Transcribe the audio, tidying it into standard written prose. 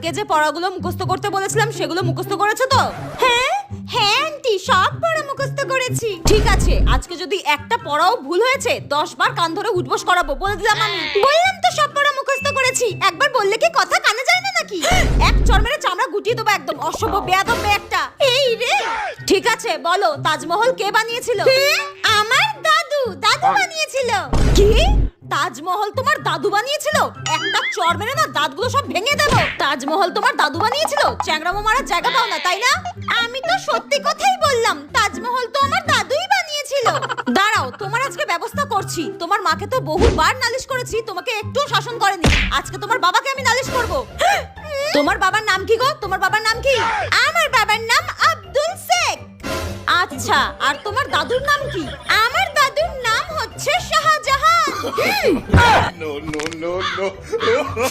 কালকে যে পড়াগুলো মুখস্থ করতে বলেছিলাম সেগুলো মুখস্থ করেছো তো? হ্যাঁ হ্যাঁ আন্টি, সব পড়া মুখস্থ করেছি। ঠিক আছে, আজকে যদি একটা পড়াও ভুল হয়েছে 10 বার কান ধরে উঠবোস করাবো, বলে দিলাম আমি। বললাম তো সব পড়া মুখস্থ করেছি, একবার বললে কি কথা কানে যায় না নাকি? এক চড় মেরে চামড়া গুটিয়ে দেবো একদম, অসভ্য বেয়াদব একটা। এই রে, ঠিক আছে বলো, তাজমহল কে বানিয়েছিল? আমার দাদু, দাদু বানিয়েছিল। কি? তাজমহল তোমার দাদু বানিয়েছিল? একটা চড় মেরে না দাঁতগুলো সব ভেঙে দেবো। তাজমহল তোমার দাদু বানিয়েছিল? চ্যাংড়ামো মারার জায়গা পাও না তাই না? আমি তো সত্যি কথাই বললাম, তাজমহল তো আমার দাদুই বানিয়েছিল। দাঁড়াও, তোমার আজকে ব্যবস্থা করছি। তোমার মাকে তো বহুবার নালিশ করেছি, তোমাকে একটু শাসন করেনি। আজকে তোমার বাবাকে আমি নালিশ করব। তোমার বাবার নাম কি গো? তোমার বাবার নাম কি? আমার বাবার নাম আব্দুল শেখ। আচ্ছা, আর তোমার দাদুর নাম কি? আমার দাদুর নাম হচ্ছে Shahjahan. No, no, no, no.